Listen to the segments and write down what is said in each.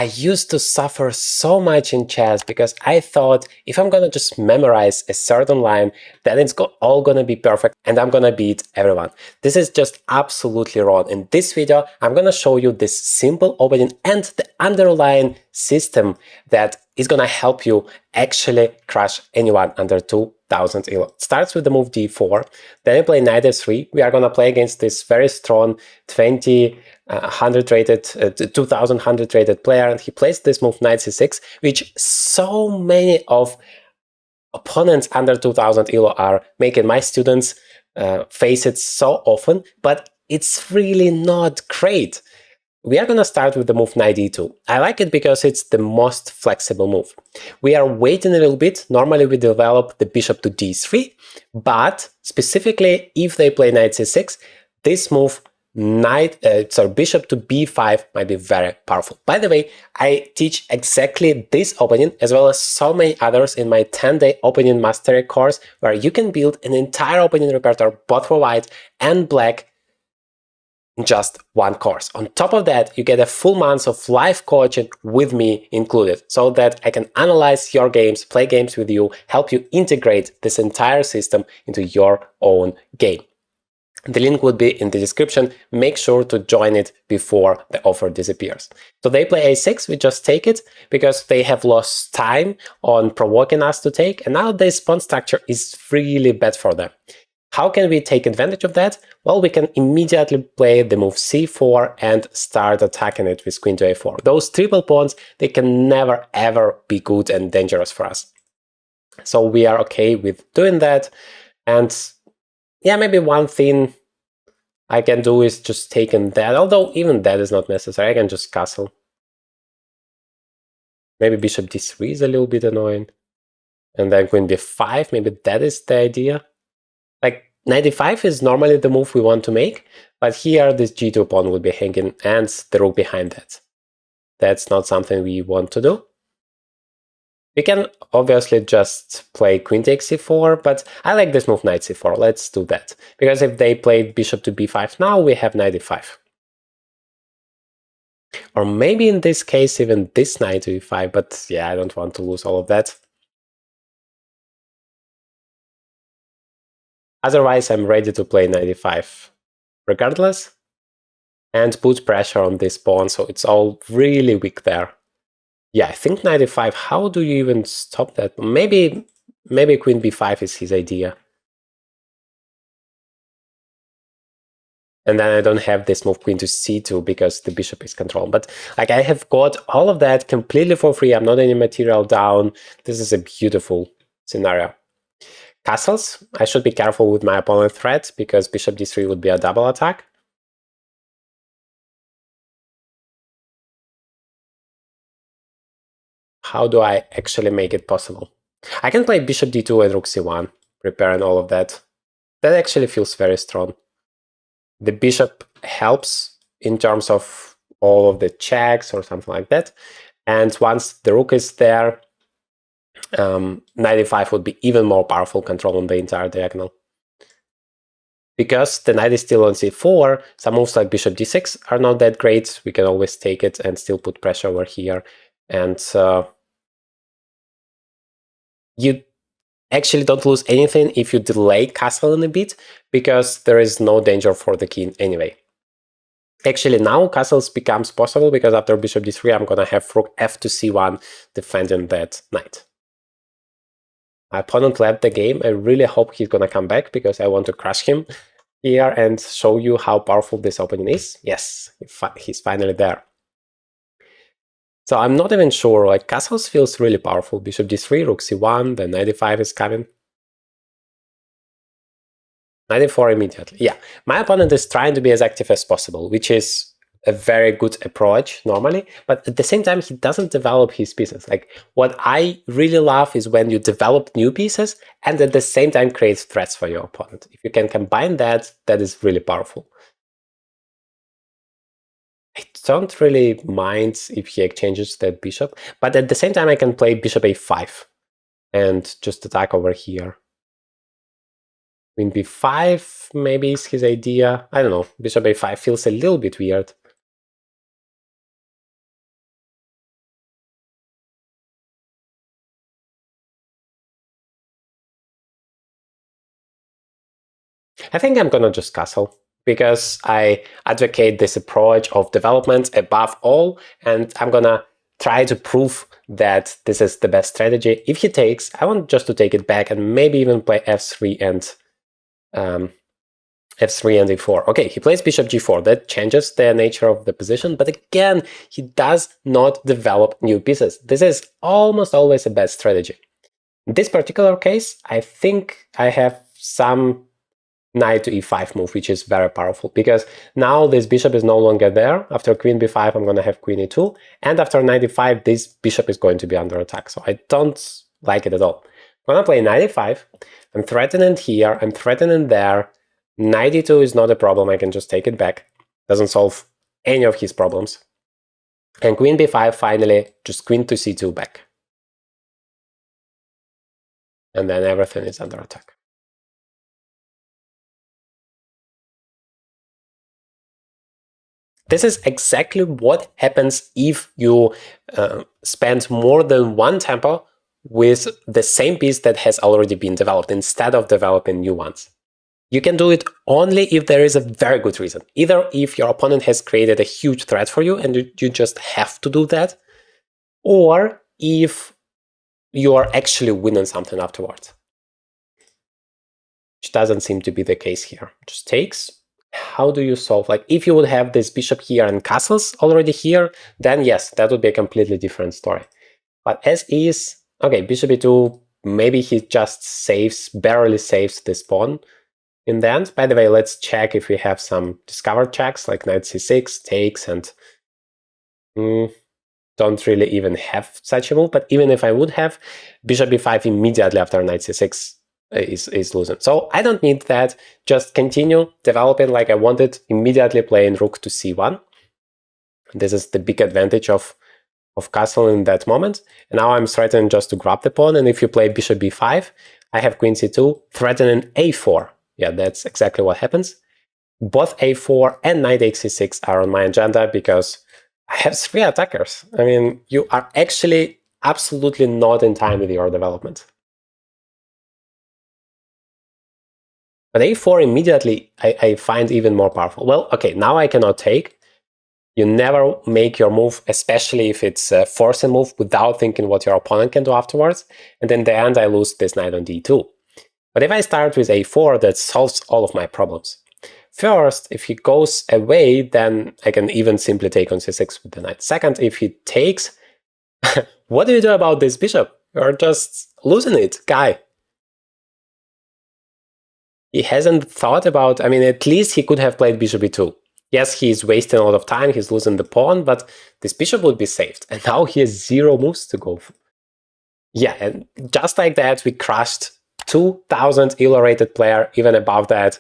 I used to suffer so much in chess because I thought if I'm gonna just memorize a certain line, then it's all gonna be perfect and I'm gonna beat everyone. This is just absolutely wrong. In this video, I'm gonna show you this simple opening and the underlying system that is gonna help you actually crush anyone under 2000 elo. It starts with the move d4, then you play knight f3. We are gonna play against this very strong 2000 rated player, and he plays this move knight c6, which so many of opponents under 2000 elo are making my students face it so often, but it's really not great. We are going to start with the move knight d2. I like it because it's the most flexible move. We are waiting a little bit. Normally we develop the bishop to d3, but specifically if they play knight c6, this move bishop to b5 might be very powerful. By the way, I teach exactly this opening as well as so many others in my 10-day opening mastery course, where you can build an entire opening repertoire both for white and black in just one course. On top of that, you get a full month of live coaching with me included, so that I can analyze your games, play games with you, help you integrate this entire system into your own game. The link would be in the description. Make sure to join it before the offer disappears. So they play a6, we just take it because they have lost time on provoking us to take, and now this pawn structure is really bad for them. How can we take advantage of that? Well, we can immediately play the move c4 and start attacking it with queen to a4. Those triple pawns, they can never ever be good and dangerous for us. So we are okay with doing that. And yeah, maybe one thing I can do is just taking that, although even that is not necessary. I can just castle. Maybe bishop d3 is a little bit annoying. And then queen d5, maybe that is the idea. Like, knight d5 is normally the move we want to make, but here this g2 pawn will be hanging and the rook behind that. That's not something we want to do. We can obviously just play queen takes c4, but I like this move knight c4. Let's do that. Because if they play bishop to b5 now, we have knight d5. Or maybe in this case, even this knight to e5, but yeah, I don't want to lose all of that. Otherwise, I'm ready to play knight e5 regardless and put pressure on this pawn, so it's all really weak there. Yeah, I think knight e5, how do you even stop that? Maybe queen b5 is his idea. And then I don't have this move queen to c2 because the bishop is controlled. But like, I have got all of that completely for free. I'm not any material down. This is a beautiful scenario. Castles, I should be careful with my opponent's threat because bishop d3 would be a double attack. How do I actually make it possible? I can play bishop d2 and rook c1, preparing all of that. That actually feels very strong. The bishop helps in terms of all of the checks or something like that. And once the rook is there, knight e5 would be even more powerful, controlling the entire diagonal. Because the knight is still on c4, some moves like bishop d6 are not that great. We can always take it and still put pressure over here. And you actually don't lose anything if you delay castling a bit, because there is no danger for the king anyway. Actually, now castles becomes possible because after bishop d3, I'm gonna have rook f to c1 defending that knight. My opponent left the game. I really hope he's gonna come back because I want to crush him here and show you how powerful this opening is. Yes, he's finally there. So I'm not even sure, like, castles feels really powerful. Bishop d3, rook c1, then knight e5 is coming. Knight e4 immediately. Yeah, my opponent is trying to be as active as possible, which is a very good approach normally, but at the same time, he doesn't develop his pieces. Like, what I really love is when you develop new pieces and at the same time create threats for your opponent. If you can combine that, that is really powerful. I don't really mind if he exchanges that bishop, but at the same time, I can play bishop a5 and just attack over here. Queen b5 maybe is his idea. I don't know. Bishop a5 feels a little bit weird. I think I'm gonna just castle, because I advocate this approach of development above all, and I'm gonna try to prove that this is the best strategy. If he takes, I want just to take it back and maybe even play f3 and f3 and e4. Okay, he plays bishop g4. That changes the nature of the position, but again, he does not develop new pieces. This is almost always a bad strategy. In this particular case, I think I have some knight to e5 move, which is very powerful, because now this bishop is no longer there. After queen b5, I'm going to have queen e2, and after knight e5, this bishop is going to be under attack, so I don't like it at all. I'm going to play knight e5, I'm threatening here, I'm threatening there. Knight e2 is not a problem, I can just take it back. Doesn't solve any of his problems. And queen b5, finally, just queen to c2 back. And then everything is under attack. This is exactly what happens if you spend more than one tempo with the same piece that has already been developed instead of developing new ones. You can do it only if there is a very good reason. Either if your opponent has created a huge threat for you and you just have to do that, or if you are actually winning something afterwards. Which doesn't seem to be the case here. Just takes. How do you solve? Like, if you would have this bishop here and castles already here, then yes, that would be a completely different story. But as is, okay, bishop e2, maybe he just saves, barely saves this pawn in the end. By the way, let's check if we have some discovered checks, like knight c6, takes, and don't really even have such a move. But even if I would have, bishop b5 immediately after knight c6 is losing. So I don't need that. Just continue developing like I wanted, immediately playing rook to c1. This is the big advantage of castle in that moment. And now I'm threatening just to grab the pawn. And if you play bishop b5, I have queen c2, threatening a4. Yeah, that's exactly what happens. Both a4 and knight h6 are on my agenda because I have 3 attackers. I mean, you are actually absolutely not in time with your development. But a4 immediately I find even more powerful. Well, okay, now I cannot take. You never make your move, especially if it's a forcing move, without thinking what your opponent can do afterwards. And in the end, I lose this knight on d2. But if I start with a4, that solves all of my problems. First, if he goes away, then I can even simply take on c6 with the knight. Second, if he takes, what do you do about this bishop? You're just losing it, guy. He hasn't thought about, I mean, at least he could have played bishop e2. Yes, he's wasting a lot of time, he's losing the pawn, but this bishop would be saved. And now he has 0 moves to go for. Yeah, and just like that, we crushed 2,000 elo-rated player, even above that,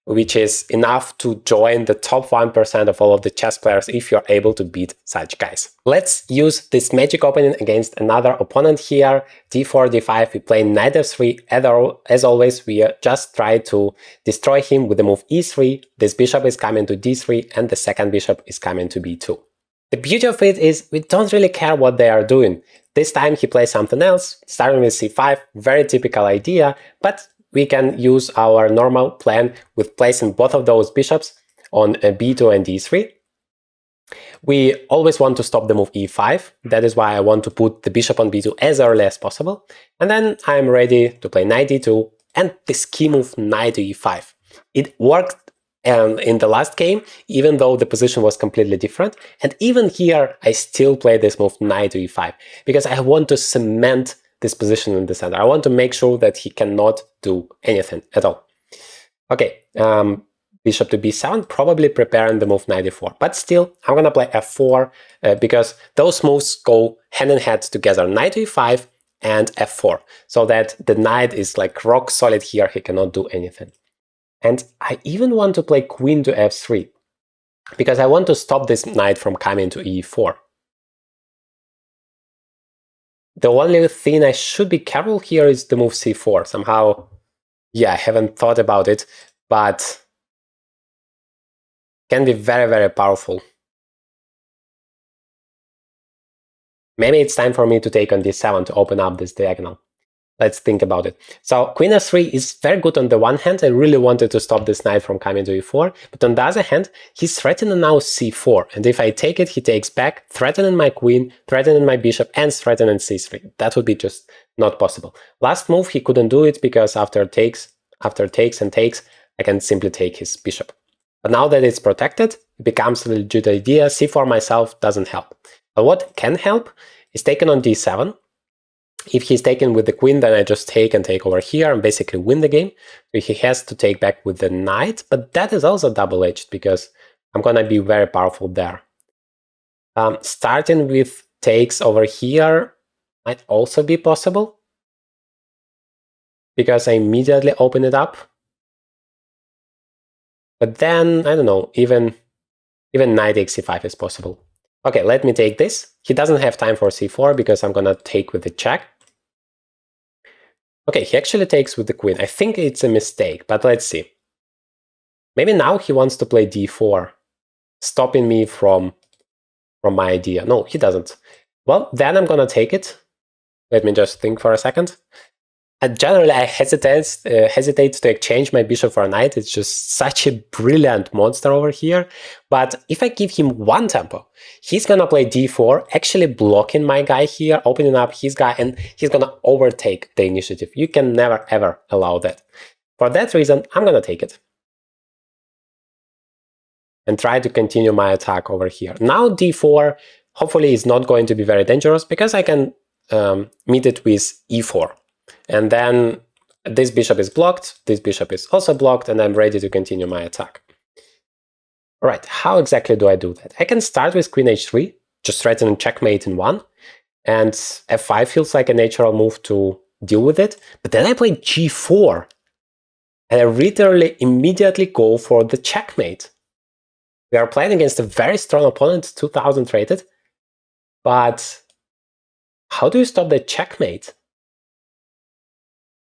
which is enough to join the top 1% of all of the chess players if you're able to beat such guys. Let's use this magic opening against another opponent here. d4, d5, we play knight f3. As always, we just try to destroy him with the move e3. This bishop is coming to d3 and the second bishop is coming to b2. The beauty of it is we don't really care what they are doing. This time he plays something else, starting with c5, very typical idea, but we can use our normal plan with placing both of those bishops on b2 and d3. We always want to stop the move e5. That is why I want to put the bishop on b2 as early as possible. And then I'm ready to play knight d2 and this key move knight to e5. It worked in the last game, even though the position was completely different. And even here, I still play this move knight to e5 because I want to cement this position in the center. I want to make sure that he cannot do anything at all. Okay, bishop to b7, probably preparing the move knight e4. But still, I'm going to play f4 because those moves go hand in hand together. Knight to e5 and f4, so that the knight is like rock solid here. He cannot do anything. And I even want to play queen to f3 because I want to stop this knight from coming to e4. The only thing I should be careful here is the move c4. Somehow, yeah, I haven't thought about it, but can be very, very powerful. Maybe it's time for me to take on d7 to open up this diagonal. Let's think about it. So queen f3 is very good on the one hand. I really wanted to stop this knight from coming to e4. But on the other hand, he's threatening now c4. And if I take it, he takes back, threatening my queen, threatening my bishop, and threatening c3. That would be just not possible. Last move, he couldn't do it because after takes and takes, I can simply take his bishop. But now that it's protected, it becomes a legit idea. c4 myself doesn't help. But what can help is taking on d7. If he's taken with the queen, then I just take and take over here and basically win the game. So he has to take back with the knight, but that is also double-edged because I'm going to be very powerful there. Starting with takes over here might also be possible because I immediately open it up. But then, I don't know, even knight takes c5 is possible. Okay, let me take this. He doesn't have time for c4 because I'm going to take with the check. Okay, he actually takes with the queen. I think it's a mistake, but let's see. Maybe now he wants to play d4, stopping me from my idea. No, he doesn't. Well, then I'm gonna take it. Let me just think for a second. And generally, I hesitate to exchange my bishop for a knight. It's just such a brilliant monster over here. But if I give him one tempo, he's gonna play d4, actually blocking my guy here, opening up his guy, and he's gonna overtake the initiative. You can never, ever allow that. For that reason, I'm gonna take it and try to continue my attack over here. Now d4 hopefully is not going to be very dangerous because I can meet it with e4. And then this bishop is blocked, this bishop is also blocked, and I'm ready to continue my attack. All right, how exactly do I do that? I can start with queen h3, just threatening checkmate in one, and f5 feels like a natural move to deal with it. But then I play g4, and I literally immediately go for the checkmate. We are playing against a very strong opponent, 2000 rated, but how do you stop the checkmate?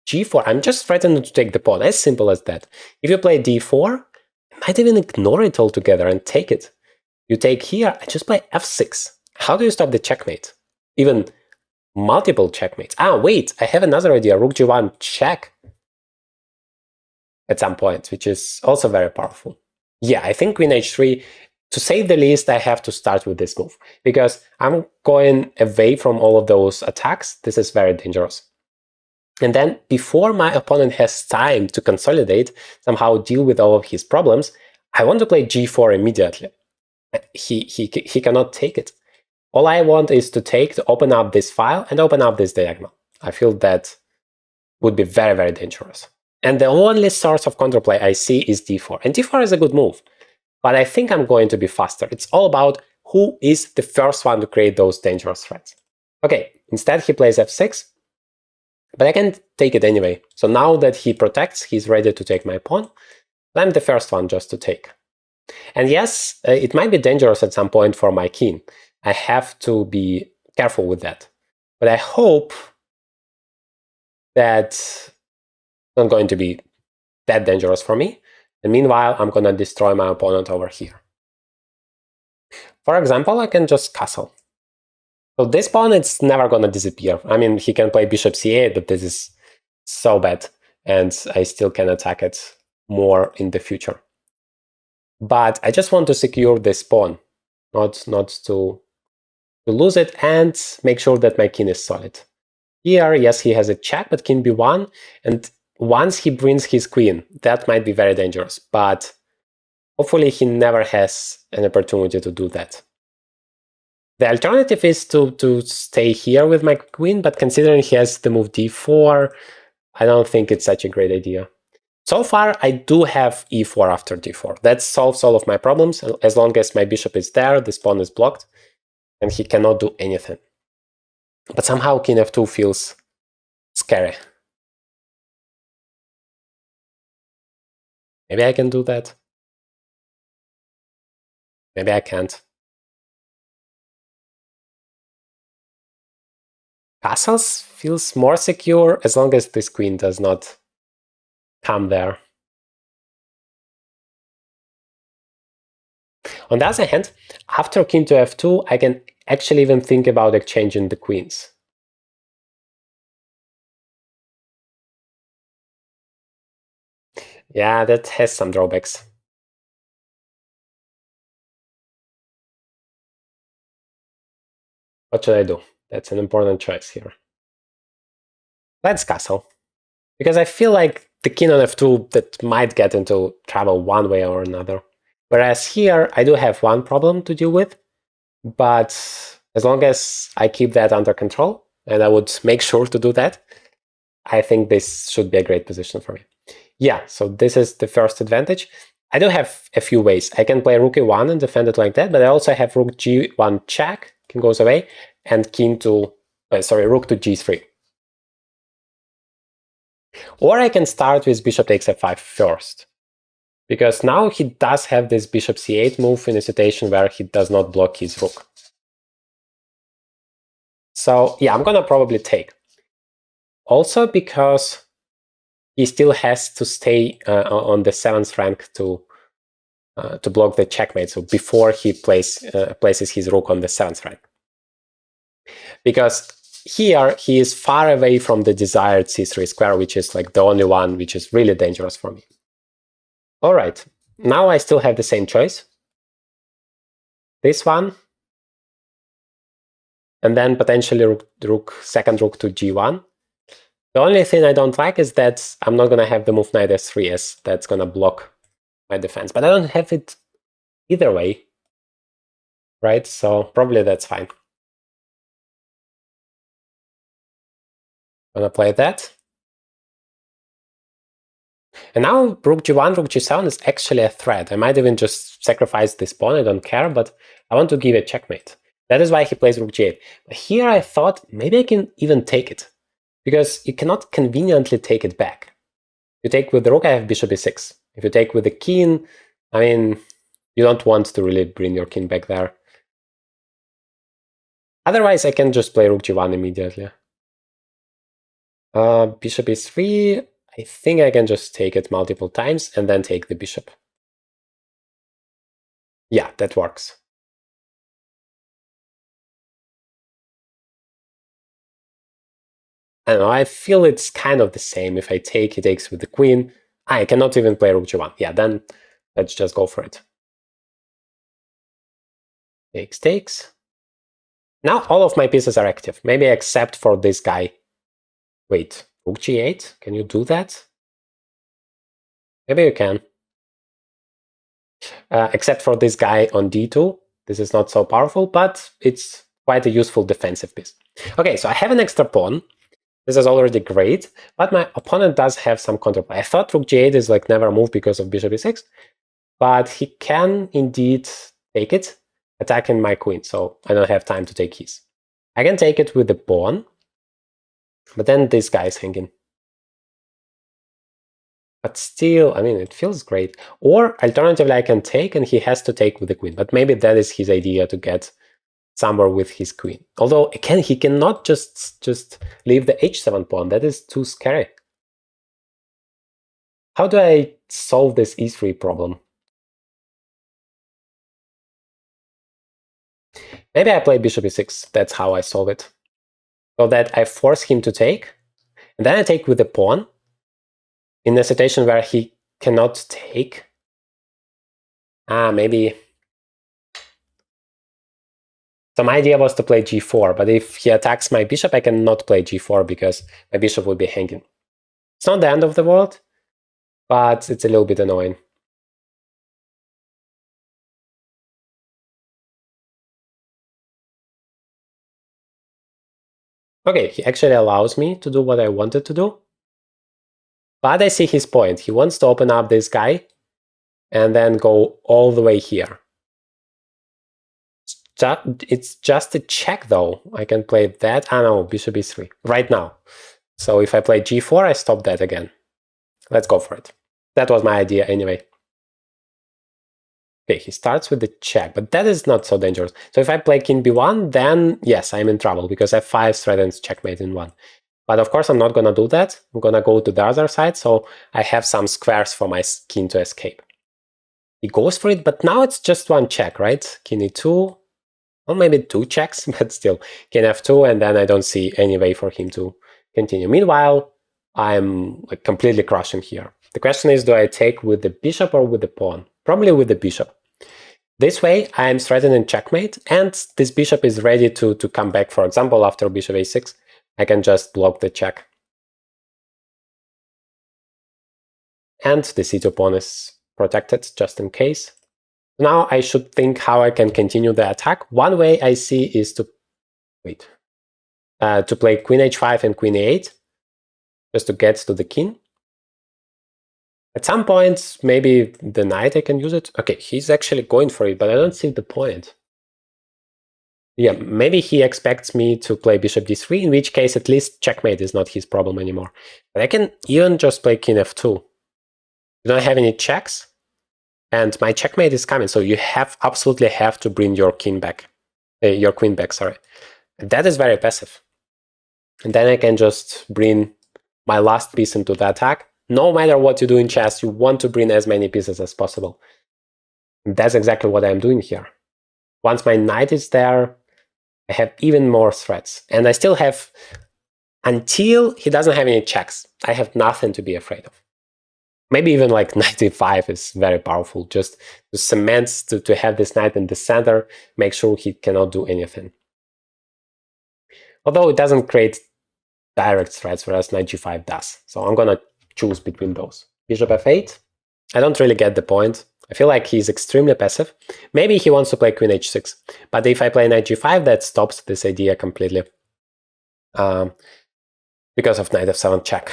g4, I'm just threatening to take the pawn, as simple as that. If you play d4, I might even ignore it altogether and take it. You take here, I just play f6. How do you stop the checkmate? Even multiple checkmates. Ah, wait, I have another idea, rook g1 check at some point, which is also very powerful. Yeah, I think queen h3, to say the least, I have to start with this move, because I'm going away from all of those attacks. This is very dangerous. And then, before my opponent has time to consolidate, somehow deal with all of his problems, I want to play g4 immediately. He cannot take it. All I want is to open up this file and open up this diagonal. I feel that would be very, very dangerous. And the only source of counterplay I see is d4. And d4 is a good move. But I think I'm going to be faster. It's all about who is the first one to create those dangerous threats. Okay, instead he plays f6. But I can take it anyway. So now that he protects, he's ready to take my pawn. I'm the first one just to take. And yes, it might be dangerous at some point for my king. I have to be careful with that. But I hope that it's not going to be that dangerous for me. And meanwhile, I'm going to destroy my opponent over here. For example, I can just castle. So this pawn, it's never going to disappear. I mean, he can play bishop c8, but this is so bad. And I still can attack it more in the future. But I just want to secure this pawn, not to lose it, and make sure that my king is solid. Here, yes, he has a check, but king b1. And once he brings his queen, that might be very dangerous. But hopefully he never has an opportunity to do that. The alternative is to stay here with my queen, but considering he has the move d4, I don't think it's such a great idea. So far, I do have e4 after d4. That solves all of my problems. As long as my bishop is there, this pawn is blocked, and he cannot do anything. But somehow king f2 feels scary. Maybe I can do that. Maybe I can't. Castles feels more secure as long as this queen does not come there. On the other hand, after king to f2, I can actually even think about exchanging the queens. Yeah, that has some drawbacks. What should I do? That's an important choice here. Let's castle. Because I feel like the king on f2 that might get into trouble one way or another. Whereas here, I do have one problem to deal with, but as long as I keep that under control, and I would make sure to do that, I think this should be a great position for me. Yeah, so this is the first advantage. I do have a few ways. I can play rook e1 and defend it like that, but I also have rook g1 check, king goes away, and rook to g3. Or I can start with bishop takes f5 first, because now he does have this bishop c8 move in a situation where he does not block his rook. So yeah, I'm gonna probably take. Also because he still has to stay on the 7th rank to block the checkmate, so before he places his rook on the 7th rank. Because here he is far away from the desired c3 square, which is like the only one which is really dangerous for me. All right, now I still have the same choice. This one, and then potentially second rook to g1. The only thing I don't like is that I'm not gonna have the move knight s3, as that's gonna block my defense. But I don't have it either way, right? So probably that's fine. I'm gonna play that. And now rook g1, rook g7 is actually a threat. I might even just sacrifice this pawn, I don't care, but I want to give a checkmate. That is why he plays rook g8. But here I thought maybe I can even take it, because you cannot conveniently take it back. If you take with the rook, I have bishop e6. If you take with the king, I mean, you don't want to really bring your king back there. Otherwise, I can just play rook g1 immediately. Bishop e3, I think I can just take it multiple times and then take the bishop. Yeah, that works. I don't know, I feel it's kind of the same. If I take, he takes with the queen. I cannot even play rook g1. Yeah, then let's just go for it. Takes. Now all of my pieces are active, maybe except for this guy. Wait, rook g8? Can you do that? Maybe you can. Except for this guy on d2. This is not so powerful, but it's quite a useful defensive piece. Okay, so I have an extra pawn. This is already great, but my opponent does have some counterplay. I thought rook g8 is like never move because of bishop e6, but he can indeed take it, attacking my queen, so I don't have time to take his. I can take it with the pawn, but then this guy is hanging. But still, I mean, it feels great. Or alternatively, I can take and he has to take with the queen, but maybe that is his idea to get somewhere with his queen. Although again, he cannot just leave the h7 pawn. That is too scary. How do I solve this e3 problem? Maybe I play bishop e6. That's how I solve it. So that I force him to take, and then I take with the pawn in a situation where he cannot take. Maybe. So my idea was to play g4, but if he attacks my bishop, I cannot play g4 because my bishop will be hanging. It's not the end of the world, but it's a little bit annoying. Okay, he actually allows me to do what I wanted to do. But I see his point. He wants to open up this guy and then go all the way here. It's just a check, though. I can play that. No, bishop e3 right now. So if I play g4, I stop that again. Let's go for it. That was my idea anyway. Okay, he starts with the check, but that is not so dangerous. So if I play king b1, then yes, I'm in trouble because f5 threatens checkmate in 1. But of course, I'm not going to do that. I'm going to go to the other side, so I have some squares for my king to escape. He goes for it, but now it's just one check, right? King e2, well, maybe 2 checks, but still, king f2, and then I don't see any way for him to continue. Meanwhile, I'm like completely crushing here. The question is, do I take with the bishop or with the pawn? Probably with the bishop. This way, I'm threatening checkmate, and this bishop is ready to come back. For example, after bishop a6, I can just block the check. And the c2 pawn is protected, just in case. Now I should think how I can continue the attack. One way I see is to to play queen h5 and queen a8, just to get to the king. At some point, maybe the knight I can use it. Okay, he's actually going for it, but I don't see the point. Yeah, maybe he expects me to play bishop d3, in which case at least checkmate is not his problem anymore. But I can even just play king f2. You don't have any checks, and my checkmate is coming, so you absolutely have to bring your king back. Your queen back, sorry. And that is very passive. And then I can just bring my last piece into the attack. No matter what you do in chess, you want to bring as many pieces as possible. And that's exactly what I'm doing here. Once my knight is there, I have even more threats. And I still have, until he doesn't have any checks, I have nothing to be afraid of. Maybe even like knight e5 is very powerful, just to cement, to have this knight in the center, make sure he cannot do anything. Although it doesn't create direct threats, whereas knight g5 does. So I'm gonna choose between those. Bishop f8, I don't really get the point. I feel like he's extremely passive. Maybe he wants to play queen h6, but if I play knight g5, that stops this idea completely. Because of knight f7 check.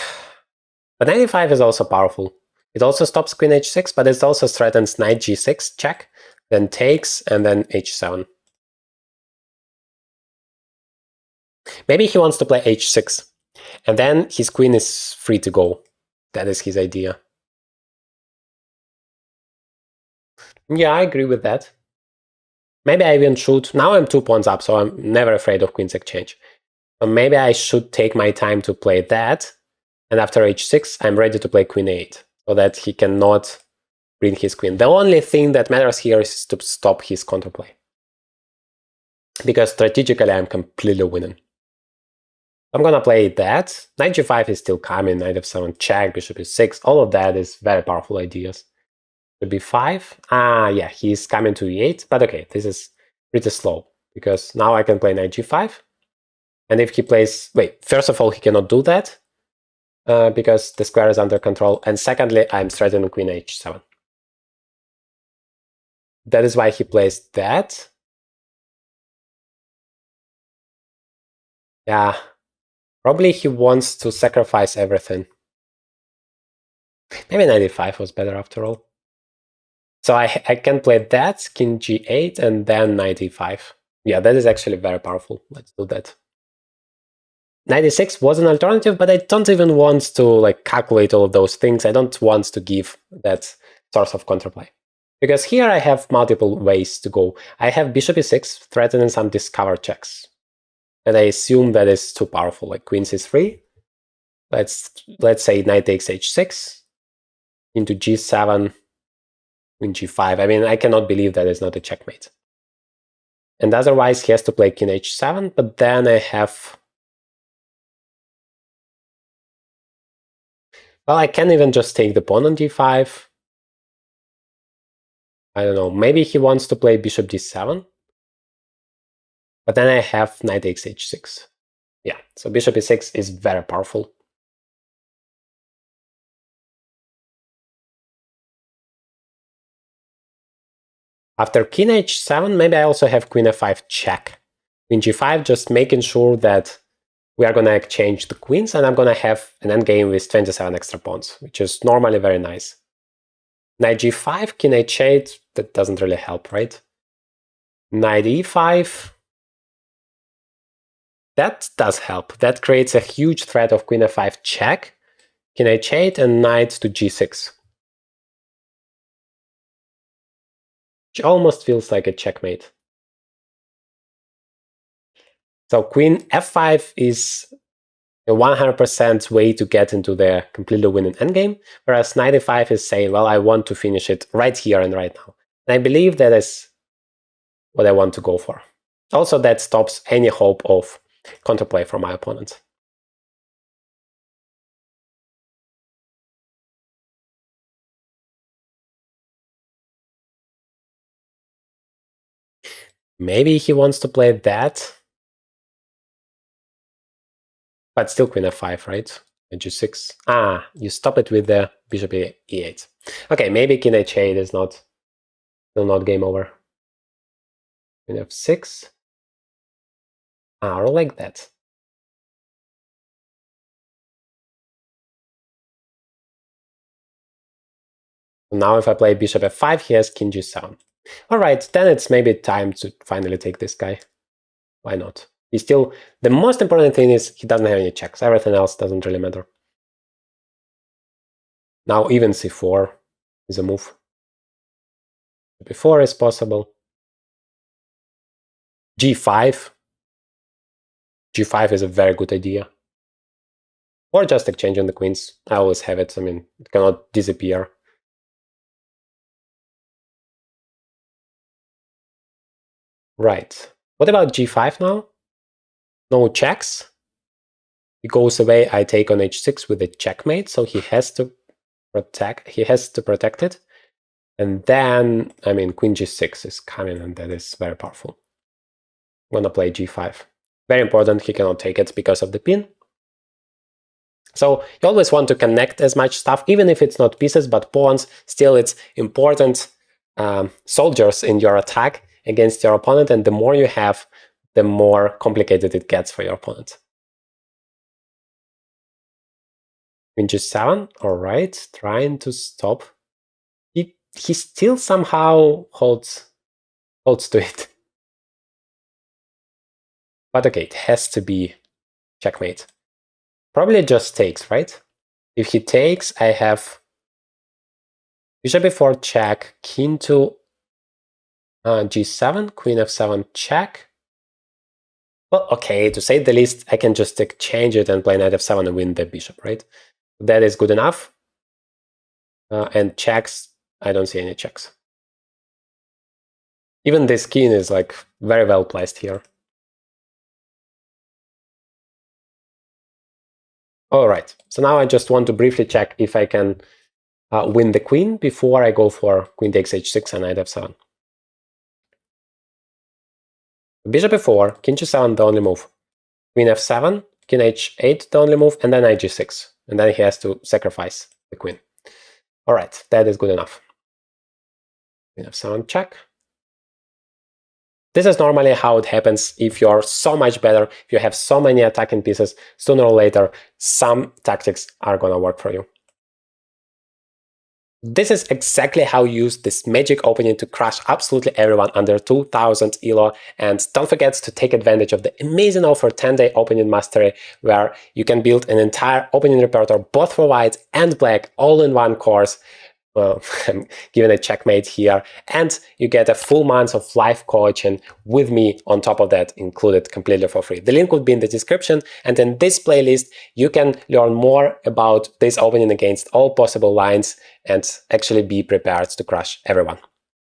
But knight e5 is also powerful. It also stops queen h6, but it also threatens knight g6 check, then takes, and then h7. Maybe he wants to play h6, and then his queen is free to go. That is his idea. Yeah, I agree with that. Maybe I even should. Now I'm 2 pawns up, so I'm never afraid of queen's exchange. So maybe I should take my time to play that, and after h6, I'm ready to play queen a8, so that he cannot bring his queen. The only thing that matters here is to stop his counterplay. Because strategically, I'm completely winning. I'm gonna play that. Knight g5 is still coming, knight f7 check, bishop e6, all of that is very powerful ideas. b5, yeah, he's coming to e8, but okay, this is pretty slow, because now I can play knight g5, and if he plays, wait, first of all, he cannot do that, because the square is under control, and secondly, I'm threatening queen h7. That is why he plays that. Yeah, probably he wants to sacrifice everything. Maybe knight e5 was better after all. So I can play that, king g8, and then knight e5. Yeah, that is actually very powerful. Let's do that. Knight e6 was an alternative, but I don't even want to like calculate all of those things. I don't want to give that source of counterplay. Because here I have multiple ways to go. I have bishop e6 threatening some discover checks. And I assume that is too powerful, like queen c3. Let's say knight takes h6 into g7, queen g5. I mean, I cannot believe that is not a checkmate. And otherwise, he has to play king h7, but then I have... Well, I can even just take the pawn on d5. I don't know, maybe he wants to play bishop d7. But then I have knight takes h6. Yeah, so bishop e6 is very powerful. After king h7, maybe I also have queen f5 check. Queen g5, just making sure that we are going to exchange the queens, and I'm going to have an endgame with 27 extra pawns, which is normally very nice. Knight g5, king h8, that doesn't really help, right? Knight e5, that does help. That creates a huge threat of queen f5 check, king h8, and knight to g6. Which almost feels like a checkmate. So queen f5 is a 100% way to get into the completely winning endgame, whereas knight e5 is saying, well, I want to finish it right here and right now. And I believe that is what I want to go for. Also, that stops any hope of counterplay from my opponent. Maybe he wants to play that. But still queen f5, right? And g6. Ah, you stop it with the bishop e8. Okay, maybe king h8 is still not game over. Queen f6. Ah, or like that. Now if I play bishop f5, he has king g7. All right, then it's maybe time to finally take this guy. Why not? He's still, the most important thing is he doesn't have any checks. Everything else doesn't really matter. Now even c4 is a move. b4 is possible. g5. g5 is a very good idea. Or just exchanging the queens. I always have it. I mean, it cannot disappear. Right. What about g5 now? No checks. He goes away. I take on h6 with a checkmate, so he has to protect it. And then, I mean, queen g6 is coming, and that is very powerful. I'm gonna play g5. Very important, he cannot take it because of the pin. So you always want to connect as much stuff, even if it's not pieces, but pawns. Still, it's important soldiers in your attack against your opponent, and the more you have, the more complicated it gets for your opponent. Queen g7, all right, trying to stop. He still somehow holds to it. But okay, it has to be checkmate. Probably just takes, right? If he takes, I have bishop b4 check, king to g7, queen f7 check. Well, okay, to say the least, I can just exchange it and play knight f7 and win the bishop, right? That is good enough. And checks, I don't see any checks. Even this king is like very well placed here. All right, so now I just want to briefly check if I can win the queen before I go for queen takes h6 and knight f7. Bishop f4, king g7, the only move. Queen f7, king h8, the only move, and then knight g6. And then he has to sacrifice the queen. All right, that is good enough. Queen f7 check. This is normally how it happens if you're so much better, if you have so many attacking pieces, sooner or later, some tactics are gonna work for you. This is exactly how you use this magic opening to crush absolutely everyone under 2000 ELO, and don't forget to take advantage of the amazing offer 10-day opening mastery, where you can build an entire opening repertoire both for white and black all in one course. Well, I'm giving a checkmate here, and you get a full month of live coaching with me on top of that, included completely for free. The link would be in the description, and in this playlist you can learn more about this opening against all possible lines and actually be prepared to crush everyone.